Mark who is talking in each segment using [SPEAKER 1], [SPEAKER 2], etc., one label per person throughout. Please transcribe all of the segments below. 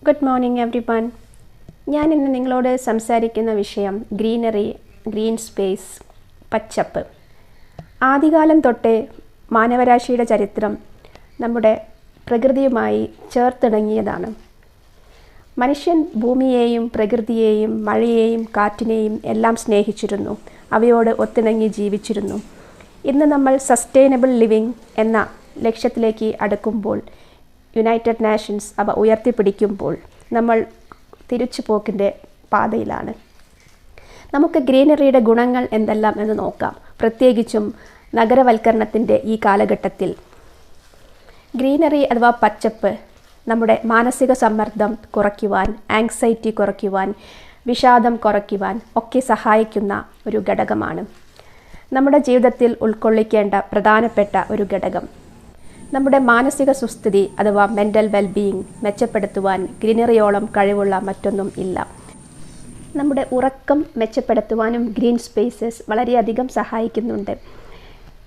[SPEAKER 1] Good morning every one. ഞാൻ ഇന്ന് നിങ്ങളോട് സംസാരിക്കുന്ന വിഷയം ഗ്രീനറി, ഗ്രീൻ സ്പേസ്, പച്ചപ്പ്. ആദികാലം തൊട്ടേ മാനവരാശിയുടെ ചരിത്രം നമ്മുടെ പ്രകൃതിയുമായി ചേർത്തിണങ്ങിയതാണ്. മനുഷ്യൻ ഭൂമിയെയും പ്രകൃതിയെയും മഴയെയും കാറ്റിനെയും എല്ലാം സ്നേഹിച്ചിരുന്നു, അവയോട് ഒത്തിണങ്ങി ജീവിച്ചിരുന്നു. ഇന്ന് നമ്മൾ സസ്റ്റൈനബിൾ ലിവിങ് എന്ന ലക്ഷ്യത്തിലേക്ക് അടുക്കുമ്പോൾ, യുണൈറ്റഡ് നേഷൻസ് അവ ഉയർത്തിപ്പിടിക്കുമ്പോൾ നമ്മൾ തിരിച്ചുപോക്കിൻ്റെ പാതയിലാണ്. നമുക്ക് ഗ്രീനറിയുടെ ഗുണങ്ങൾ എന്തെല്ലാം എന്ന് നോക്കാം. പ്രത്യേകിച്ചും നഗരവൽക്കരണത്തിൻ്റെ ഈ കാലഘട്ടത്തിൽ ഗ്രീനറി അഥവാ പച്ചപ്പ് നമ്മുടെ മാനസിക സമ്മർദ്ദം കുറയ്ക്കുവാൻ, ആങ്സൈറ്റി കുറയ്ക്കുവാൻ, വിഷാദം കുറയ്ക്കുവാൻ ഒക്കെ സഹായിക്കുന്ന ഒരു ഘടകമാണ്. നമ്മുടെ ജീവിതത്തിൽ ഉൾക്കൊള്ളിക്കേണ്ട പ്രധാനപ്പെട്ട ഒരു ഘടകം. നമ്മുടെ മാനസിക സുസ്ഥിതി അഥവാ മെൻ്റൽ വെൽബീയിങ് മെച്ചപ്പെടുത്തുവാൻ ഗ്രീനറിയോളം കഴിവുള്ള മറ്റൊന്നും ഇല്ല. നമ്മുടെ ഉറക്കം മെച്ചപ്പെടുത്തുവാനും ഗ്രീൻ സ്പേസസ് വളരെയധികം സഹായിക്കുന്നുണ്ട്.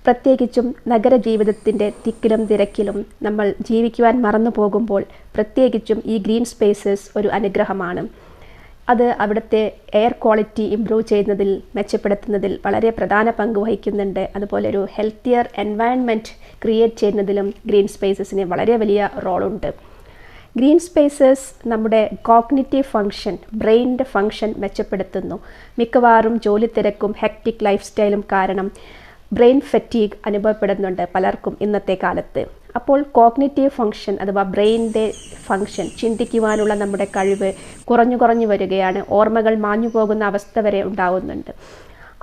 [SPEAKER 1] പ്രത്യേകിച്ചും നഗരജീവിതത്തിൻ്റെ തിക്കിലും തിരക്കിലും നമ്മൾ ജീവിക്കുവാൻ മറന്നു പോകുമ്പോൾ പ്രത്യേകിച്ചും ഈ ഗ്രീൻ സ്പേസസ് ഒരു അനുഗ്രഹമാണ്. അത് അവിടുത്തെ എയർ ക്വാളിറ്റി ഇംപ്രൂവ് ചെയ്യുന്നതിൽ, മെച്ചപ്പെടുത്തുന്നതിൽ വളരെ പ്രധാന പങ്ക് വഹിക്കുന്നുണ്ട്. അതുപോലെ ഒരു ഹെൽത്തിയർ എൻവയൺമെൻറ്റ് ക്രിയേറ്റ് ചെയ്യുന്നതിലും ഗ്രീൻ സ്പേസസിന് വളരെ വലിയ റോളുണ്ട്. ഗ്രീൻ സ്പേസസ് നമ്മുടെ കോഗ്നിറ്റീവ് ഫങ്ഷൻ, ബ്രെയിനിൻ്റെ ഫങ്ഷൻ മെച്ചപ്പെടുത്തുന്നു. മിക്കവാറും ജോലി തിരക്കും ഹെക്റ്റിക് ലൈഫ് സ്റ്റൈലും കാരണം ബ്രെയിൻ ഫറ്റീഗ് അനുഭവപ്പെടുന്നുണ്ട് പലർക്കും ഇന്നത്തെ കാലത്ത്. അപ്പോൾ കോഗ്നിറ്റീവ് ഫങ്ഷൻ അഥവാ ബ്രെയിനിൻ്റെ ഫങ്ഷൻ, ചിന്തിക്കുവാനുള്ള നമ്മുടെ കഴിവ് കുറഞ്ഞു വരികയാണ്. ഓർമ്മകൾ മാഞ്ഞു പോകുന്ന അവസ്ഥ വരെ ഉണ്ടാവുന്നുണ്ട്.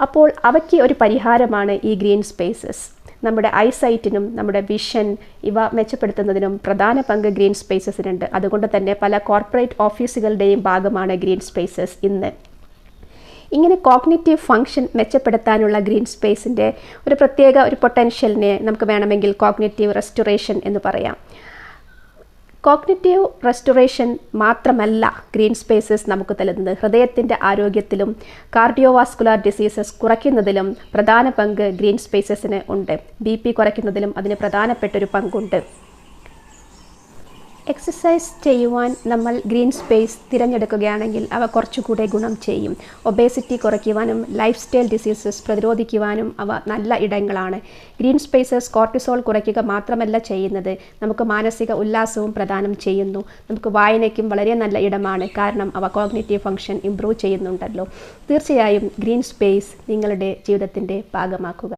[SPEAKER 1] അപ്പോൾ അവയ്ക്ക് ഒരു പരിഹാരമാണ് ഈ ഗ്രീൻ സ്പേസസ്. നമ്മുടെ ഐസൈറ്റിനും നമ്മുടെ വിഷൻ ഇവ മെച്ചപ്പെടുത്തുന്നതിനും പ്രധാന പങ്ക് ഗ്രീൻ സ്പേസസിനുണ്ട്. അതുകൊണ്ട് തന്നെ പല കോർപ്പറേറ്റ് ഓഫീസുകളുടെയും ഭാഗമാണ് ഗ്രീൻ സ്പേസസ് ഇന്ന്. ഇങ്ങനെ കോഗ്നിറ്റീവ് ഫങ്ഷൻ മെച്ചപ്പെടുത്താനുള്ള ഗ്രീൻ സ്പേസിൻ്റെ ഒരു പ്രത്യേക ഒരു പൊട്ടൻഷ്യലിനെ നമുക്ക് വേണമെങ്കിൽ കോഗ്നിറ്റീവ് റെസ്റ്റോറേഷൻ എന്ന് പറയാം. കോഗ്നിറ്റീവ് റെസ്റ്റോറേഷൻ മാത്രമല്ല ഗ്രീൻ സ്പേസസ് നമുക്ക് തരുന്നത്. ഹൃദയത്തിൻ്റെ ആരോഗ്യത്തിലും കാർഡിയോവാസ്കുലർ ഡിസീസസ് കുറയ്ക്കുന്നതിലും പ്രധാന പങ്ക് ഗ്രീൻ സ്പേസസിന് ഉണ്ട്. BP കുറയ്ക്കുന്നതിലും അതിന് പ്രധാനപ്പെട്ടൊരു പങ്കുണ്ട്. എക്സസൈസ് ചെയ്യുവാൻ നമ്മൾ ഗ്രീൻ സ്പേസ് തിരഞ്ഞെടുക്കുകയാണെങ്കിൽ അവ കുറച്ചുകൂടെ ഗുണം ചെയ്യും. ഒബേസിറ്റി കുറയ്ക്കുവാനും ലൈഫ് സ്റ്റൈൽ ഡിസീസസ് പ്രതിരോധിക്കുവാനും അവ നല്ല ഇടങ്ങളാണ്. ഗ്രീൻ സ്പേസസ് കോർട്ടിസോൾ കുറയ്ക്കുക മാത്രമല്ല ചെയ്യുന്നത്, നമുക്ക് മാനസിക ഉല്ലാസവും പ്രദാനം ചെയ്യുന്നു. നമുക്ക് വായനയ്ക്കും വളരെ നല്ല ഇടമാണ്, കാരണം അവ കോഗ്നിറ്റീവ് ഫങ്ഷൻ ഇംപ്രൂവ് ചെയ്യുന്നുണ്ടല്ലോ. തീർച്ചയായും ഗ്രീൻ സ്പേസ് നിങ്ങളുടെ ജീവിതത്തിൻ്റെ ഭാഗമാക്കുക.